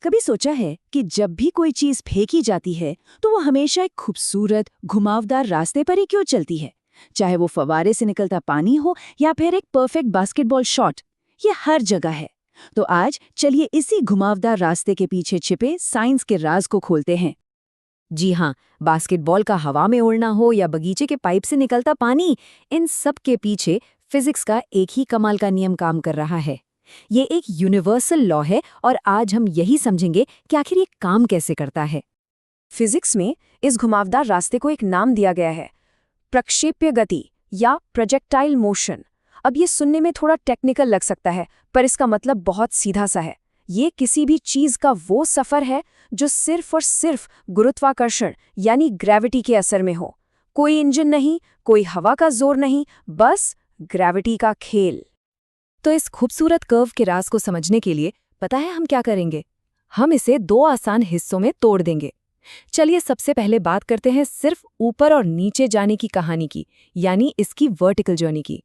कभी सोचा है कि जब भी कोई चीज फेंकी जाती है तो वो हमेशा एक खूबसूरत घुमावदार रास्ते पर ही क्यों चलती है? चाहे वो फव्वारे से निकलता पानी हो या फिर एक परफेक्ट बास्केटबॉल शॉट, ये हर जगह है। तो आज चलिए इसी घुमावदार रास्ते के पीछे छिपे साइंस के राज को खोलते हैं। जी हाँ, बास्केटबॉल का हवा में उड़ना हो या बगीचे के पाइप से निकलता पानी, इन सब के पीछे फिजिक्स का एक ही कमाल का नियम काम कर रहा है। ये एक यूनिवर्सल लॉ है और आज हम यही समझेंगे कि आखिर ये काम कैसे करता है। फिजिक्स में इस घुमावदार रास्ते को एक नाम दिया गया है, प्रक्षेप्य गति या प्रोजेक्टाइल मोशन। अब ये सुनने में थोड़ा टेक्निकल लग सकता है, पर इसका मतलब बहुत सीधा सा है। ये किसी भी चीज का वो सफर है जो सिर्फ और सिर्फ गुरुत्वाकर्षण यानी ग्रेविटी के असर में हो। कोई इंजन नहीं, कोई हवा का जोर नहीं, बस ग्रेविटी का खेल। तो इस खूबसूरत कर्व के राज को समझने के लिए पता है हम क्या करेंगे? हम इसे दो आसान हिस्सों में तोड़ देंगे। चलिए सबसे पहले बात करते हैं सिर्फ ऊपर और नीचे जाने की कहानी की, यानी इसकी वर्टिकल जर्नी की।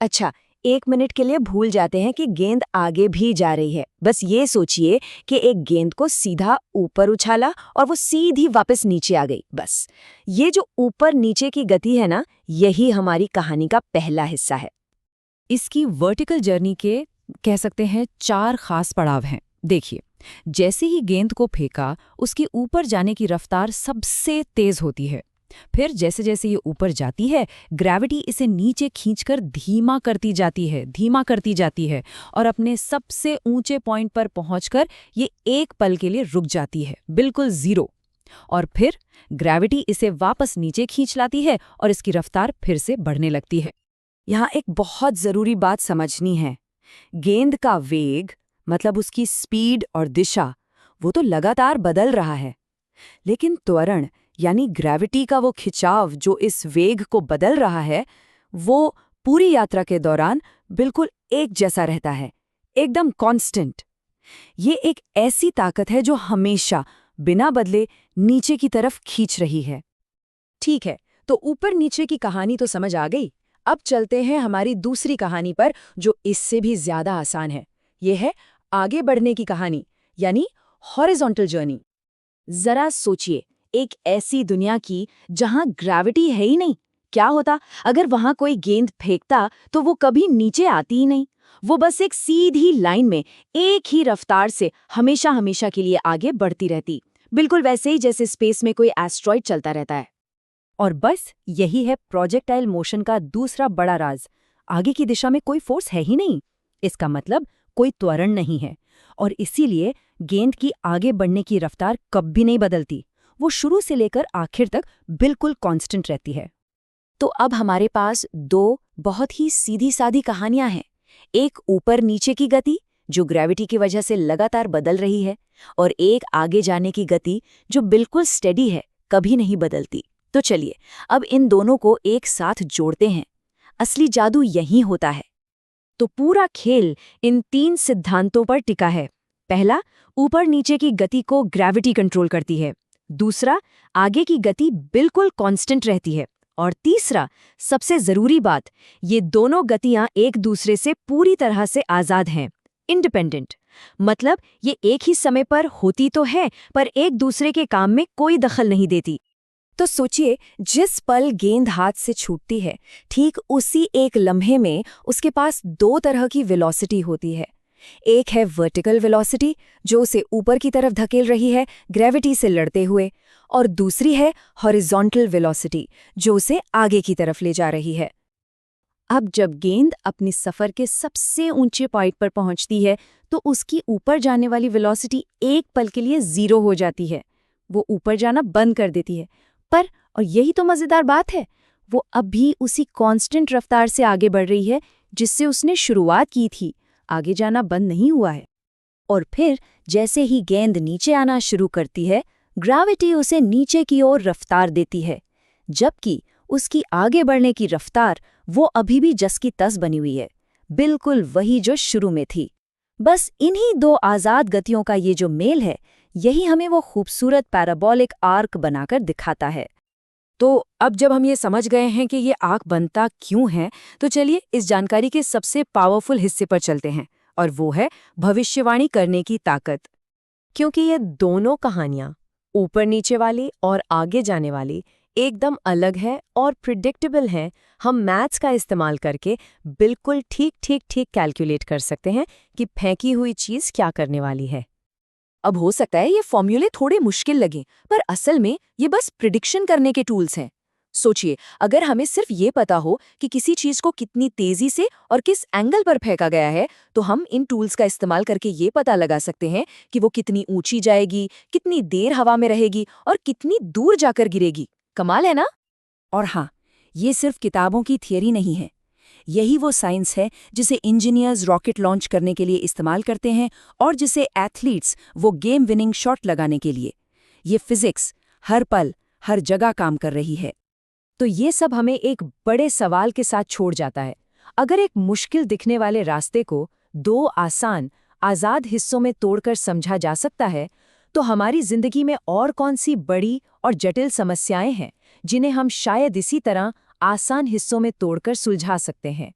अच्छा, 1 मिनट के लिए भूल जाते हैं कि गेंद आगे भी जा रही है। बस ये सोचिए कि एक गेंद को सीधा ऊपर उछाला और वो सीधी वापस नीचे आ गई। बस ये जो ऊपर नीचे की गति है ना, यही हमारी कहानी का पहला हिस्सा है। इसकी वर्टिकल जर्नी के कह सकते हैं 4 खास पड़ाव हैं। देखिए, जैसे ही गेंद को फेंका, उसकी ऊपर जाने की रफ्तार सबसे तेज होती है। फिर जैसे जैसे ये ऊपर जाती है, ग्रेविटी इसे नीचे खींचकर धीमा करती जाती है और अपने सबसे ऊंचे पॉइंट पर पहुंचकर ये एक पल के लिए रुक जाती है, बिल्कुल जीरो। और फिर ग्रेविटी इसे वापस नीचे खींच लाती है और इसकी रफ्तार फिर से बढ़ने लगती है। यहाँ एक बहुत जरूरी बात समझनी है। गेंद का वेग, मतलब उसकी स्पीड और दिशा, वो तो लगातार बदल रहा है, लेकिन त्वरण यानी ग्रेविटी का वो खिंचाव जो इस वेग को बदल रहा है, वो पूरी यात्रा के दौरान बिल्कुल एक जैसा रहता है, एकदम कांस्टेंट। ये एक ऐसी ताकत है जो हमेशा बिना बदले नीचे की तरफ खींच रही है। ठीक है, तो ऊपर नीचे की कहानी तो समझ आ गई। अब चलते हैं हमारी दूसरी कहानी पर, जो इससे भी ज्यादा आसान है। ये है आगे बढ़ने की कहानी, यानी हॉरिजॉन्टल जर्नी। जरा सोचिए, एक ऐसी दुनिया की जहां ग्रेविटी है ही नहीं। क्या होता अगर वहां कोई गेंद फेंकता तो वो कभी नीचे आती ही नहीं। वो बस एक सीधी लाइन में एक ही रफ्तार से हमेशा हमेशा के लिए आगे बढ़ती रहती, बिल्कुल वैसे ही जैसे स्पेस में कोई एस्ट्रॉइड चलता रहता है। और बस यही है प्रोजेक्टाइल मोशन का दूसरा बड़ा राज। आगे की दिशा में कोई फोर्स है ही नहीं। इसका मतलब कोई त्वरण नहीं है और इसीलिए गेंद की आगे बढ़ने की रफ्तार कभी नहीं बदलती। वो शुरू से लेकर आखिर तक बिल्कुल कांस्टेंट रहती है। तो अब हमारे पास दो बहुत ही सीधी सादी कहानियां हैं। एक ऊपर नीचे की गति जो ग्रेविटी की वजह से लगातार बदल रही है, और एक आगे जाने की गति जो बिल्कुल स्टेडी है, कभी नहीं बदलती। तो चलिए अब इन दोनों को एक साथ जोड़ते हैं। असली जादू यही होता है। तो पूरा खेल इन 3 सिद्धांतों पर टिका है। पहला, ऊपर नीचे की गति को ग्रेविटी कंट्रोल करती है। दूसरा, आगे की गति बिल्कुल कांस्टेंट रहती है। और तीसरा, सबसे जरूरी बात, ये दोनों गतियां एक दूसरे से पूरी तरह से आजाद हैं, इंडिपेंडेंट। मतलब ये एक ही समय पर होती तो है, पर एक दूसरे के काम में कोई दखल नहीं देती। तो सोचिए, जिस पल गेंद हाथ से छूटती है, ठीक उसी एक लम्हे में उसके पास 2 तरह की वेलोसिटी होती है। एक है वर्टिकल वेलोसिटी जो उसे ऊपर की तरफ धकेल रही है ग्रेविटी से लड़ते हुए, और दूसरी है हॉरिजॉन्टल वेलोसिटी जो उसे आगे की तरफ ले जा रही है। अब जब गेंद अपनी सफर के सबसे ऊंचे पॉइंट पर पहुंचती है तो उसकी ऊपर जाने वाली वेलोसिटी एक पल के लिए 0 हो जाती है। वो ऊपर जाना बंद कर देती है। पर, और यही तो मजेदार बात है, वो अब भी उसी कांस्टेंट रफ्तार से आगे बढ़ रही है जिससे उसने शुरुआत की थी। आगे जाना बंद नहीं हुआ है। और फिर जैसे ही गेंद नीचे आना शुरू करती है, ग्रेविटी उसे नीचे की ओर रफ्तार देती है, जबकि उसकी आगे बढ़ने की रफ्तार वो अभी भी जस की तस बनी हुई है, बिल्कुल वही जो शुरू में थी। बस इन्हीं 2 आजाद गतियों का ये जो मेल है, यही हमें वो खूबसूरत पैराबोलिक आर्क बनाकर दिखाता है। तो अब जब हम ये समझ गए हैं कि ये आर्क बनता क्यों है, तो चलिए इस जानकारी के सबसे पावरफुल हिस्से पर चलते हैं, और वो है भविष्यवाणी करने की ताकत। क्योंकि ये दोनों कहानियां, ऊपर नीचे वाली और आगे जाने वाली, एकदम अलग है और प्रिडिक्टेबल हैं। हम मैथ्स का इस्तेमाल करके बिल्कुल ठीक ठीक ठीक कैलकुलेट कर सकते हैं कि फेंकी हुई चीज़ क्या करने वाली है। अब हो सकता है ये फॉर्मूले थोड़े मुश्किल लगें, पर असल में ये बस प्रिडिक्शन करने के टूल्स हैं। सोचिए, अगर हमें सिर्फ ये पता हो कि किसी चीज को कितनी तेजी से और किस एंगल पर फेंका गया है, तो हम इन टूल्स का इस्तेमाल करके ये पता लगा सकते हैं कि वो कितनी ऊंची जाएगी, कितनी देर हवा में रहेगी और कितनी दूर जाकर गिरेगी। कमाल है ना? और हाँ, ये सिर्फ किताबों की थियरी नहीं है। यही वो साइंस है जिसे इंजीनियर्स रॉकेट लॉन्च करने के लिए इस्तेमाल करते हैं और जिसे एथलीट्स वो गेम विनिंग शॉट लगाने के लिए। ये फिजिक्स हर पल, हर जगह काम कर रही है। तो ये सब हमें एक बड़े सवाल के साथ छोड़ जाता है। अगर एक मुश्किल दिखने वाले रास्ते को दो आसान, आज़ाद हिस्सों में तोड़कर समझा जा सकता है, तो हमारी जिंदगी में और कौन सी बड़ी और जटिल समस्याएं हैं जिन्हें हम शायद इसी तरह आसान हिस्सों में तोड़कर सुलझा सकते हैं।